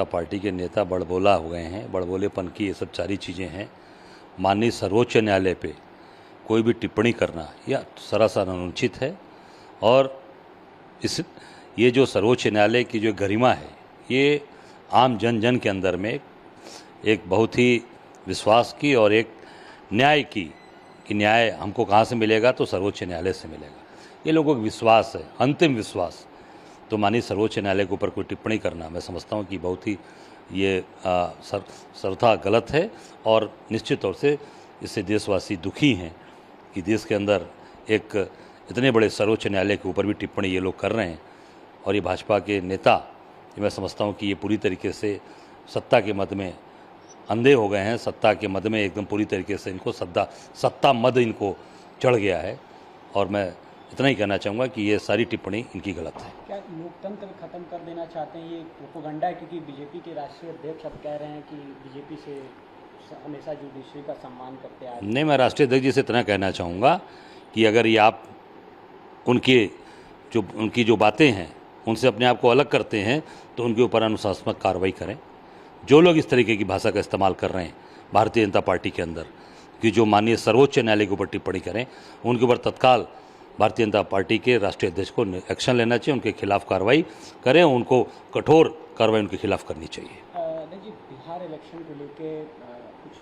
Party के नेता बड़बोला हो गए हैं। बड़बोलेपन की ये सब सारी चीज़ें हैं। माननीय सर्वोच्च न्यायालय पे कोई भी टिप्पणी करना यह सरासर अनुचित है। और ये जो सर्वोच्च न्यायालय की जो गरिमा है, ये आम जन जन के अंदर में एक बहुत ही विश्वास की और एक न्याय की कि न्याय हमको कहाँ से मिलेगा, तो सर्वोच्च न्यायालय से मिलेगा। ये लोगों का विश्वास है, अंतिम विश्वास। तो माननीय सर्वोच्च न्यायालय के ऊपर कोई टिप्पणी करना मैं समझता हूँ कि बहुत ही ये सर्वथा गलत है। और निश्चित तौर से इससे देशवासी दुखी हैं कि देश के अंदर एक इतने बड़े सर्वोच्च न्यायालय के ऊपर भी टिप्पणी ये लोग कर रहे हैं। और ये भाजपा के नेता, मैं समझता हूँ कि ये पूरी तरीके से सत्ता के मद में अंधे हो गए हैं। सत्ता के मद में एकदम पूरी तरीके से इनको सत्ता मद इनको चढ़ गया है। और मैं इतना ही कहना चाहूँगा कि ये सारी टिप्पणी इनकी गलत है। क्या लोकतंत्र खत्म कर देना चाहते हैं? ये प्रोपेगेंडा है, क्योंकि बीजेपी के राष्ट्रीय अध्यक्ष अब कह रहे हैं कि बीजेपी से हमेशा जुडिशरी का सम्मान करते आए। नहीं, मैं राष्ट्रीय अध्यक्ष जी से इतना कहना चाहूँगा कि अगर ये आप उनकी जो बातें हैं उनसे अपने आप को अलग करते हैं तो उनके ऊपर अनुशासनात्मक कार्रवाई करें। जो लोग इस तरीके की भाषा का इस्तेमाल कर रहे हैं भारतीय जनता पार्टी के अंदर, कि जो माननीय सर्वोच्च न्यायालय के ऊपर टिप्पणी करें, उनके ऊपर तत्काल भारतीय जनता पार्टी के राष्ट्रीय अध्यक्ष को एक्शन लेना चाहिए, उनके खिलाफ कार्रवाई करें, उनको कठोर कार्रवाई उनके खिलाफ करनी चाहिए। देखिए, बिहार इलेक्शन को लेके कुछ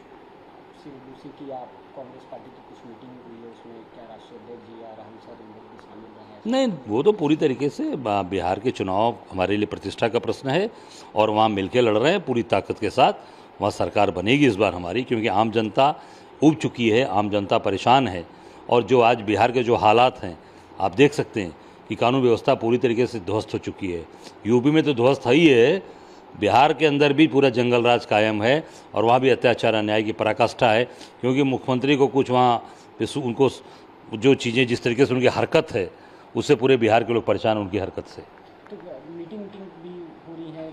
CBDC की आप कांग्रेस पार्टी की कुछ मीटिंग हुई है, उसमें क्या राष्ट्रीय अध्यक्ष जी या राहुल सर इन लोग भी शामिल रहे हैं? नहीं, वो तो पूरी तरीके से बिहार के चुनाव हमारे लिए प्रतिष्ठा का प्रश्न है और वहाँ मिलकर लड़ रहे हैं पूरी ताकत के साथ। वहाँ सरकार बनेगी इस बार हमारी, क्योंकि आम जनता उब चुकी है, आम जनता परेशान है। और जो आज बिहार के जो हालात हैं, आप देख सकते हैं कि कानून व्यवस्था पूरी तरीके से ध्वस्त हो चुकी है। यूपी में तो ध्वस्त है ही है, बिहार के अंदर भी पूरा जंगल राज कायम है और वहाँ भी अत्याचार अन्याय की पराकाष्ठा है। क्योंकि मुख्यमंत्री को कुछ वहाँ उनको जो चीज़ें जिस तरीके से उनकी हरकत है, उससे पूरे बिहार के लोग परेशान उनकी हरकत से। तो मीटिंग भी हो रही है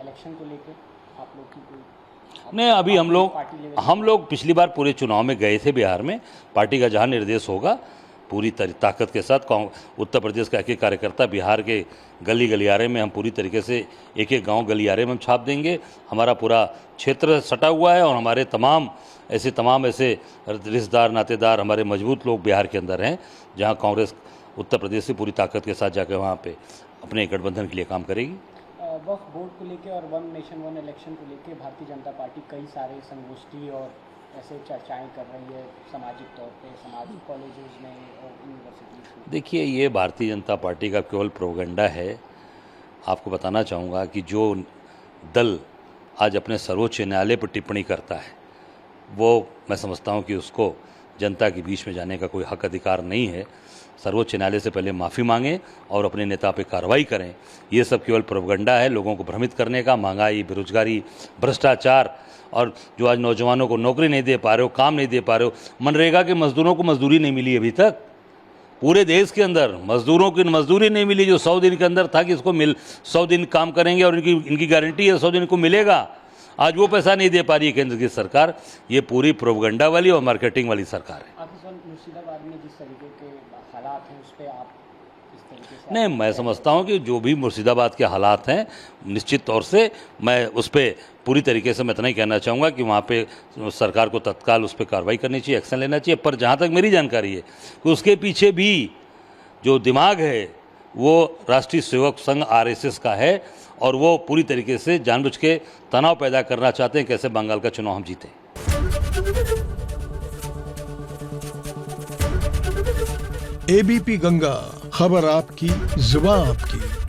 इलेक्शन को लेकर आप लोग की कोई? नहीं, अभी हम लोग पिछली बार पूरे चुनाव में गए थे बिहार में। पार्टी का जहाँ निर्देश होगा पूरी ताकत के साथ उत्तर प्रदेश का एक एक कार्यकर्ता बिहार के गली गलियारे में हम पूरी तरीके से एक एक गांव गलियारे में हम छाप देंगे। हमारा पूरा क्षेत्र सटा हुआ है और हमारे तमाम ऐसे रिश्तेदार नातेदार हमारे मजबूत लोग बिहार के अंदर हैं, जहाँ कांग्रेस उत्तर प्रदेश से पूरी ताकत के साथ जाकर वहाँ पे अपने गठबंधन के लिए काम करेगी। वक्फ बोर्ड को लेकर और वन नेशन वन इलेक्शन को लेकर भारतीय जनता पार्टी कई सारे संगोष्ठी और ऐसे चर्चाएं कर रही है सामाजिक तौर पे, सामाजिक कॉलेजेस में और यूनिवर्सिटीज़ में। देखिए, ये भारतीय जनता पार्टी का केवल प्रोपेगेंडा है। आपको बताना चाहूँगा कि जो दल आज अपने सर्वोच्च न्यायालय पर टिप्पणी करता है, वो मैं समझता हूँ कि उसको जनता के बीच में जाने का कोई हक अधिकार नहीं है। सर्वोच्च न्यायालय से पहले माफ़ी मांगें और अपने नेता पे कार्रवाई करें। ये सब केवल प्रोपेगेंडा है, लोगों को भ्रमित करने का। महंगाई, बेरोजगारी, भ्रष्टाचार, और जो आज नौजवानों को नौकरी नहीं दे पा रहे हो, काम नहीं दे पा रहे हो। मनरेगा के मजदूरों को मजदूरी नहीं मिली अभी तक। पूरे देश के अंदर मजदूरों की मजदूरी नहीं मिली, जो 100 दिन के अंदर था कि इसको 100 दिन काम करेंगे और इनकी गारंटी है 100 दिन को मिलेगा। आज वो पैसा नहीं दे पा रही है केंद्र की सरकार। ये पूरी प्रोपेगेंडा वाली और मार्केटिंग वाली सरकार है। मुर्शिदाबाद में जिस तरीके के हालात हैं उस पर आप किस तरीके से? नहीं, मैं समझता हूँ कि जो भी मुर्शिदाबाद के हालात हैं, निश्चित तौर से मैं उस पर पूरी तरीके से मैं इतना ही कहना चाहूँगा कि वहाँ पे सरकार को तत्काल उस पर कार्रवाई करनी चाहिए, एक्शन लेना चाहिए। पर जहाँ तक मेरी जानकारी है कि उसके पीछे भी जो दिमाग है वो राष्ट्रीय सेवक संघ RSS का है और वो पूरी तरीके से जानबूझ के तनाव पैदा करना चाहते हैं कैसे बंगाल का चुनाव हम जीतें। ABP गंगा, खबर आपकी, जुबान आपकी।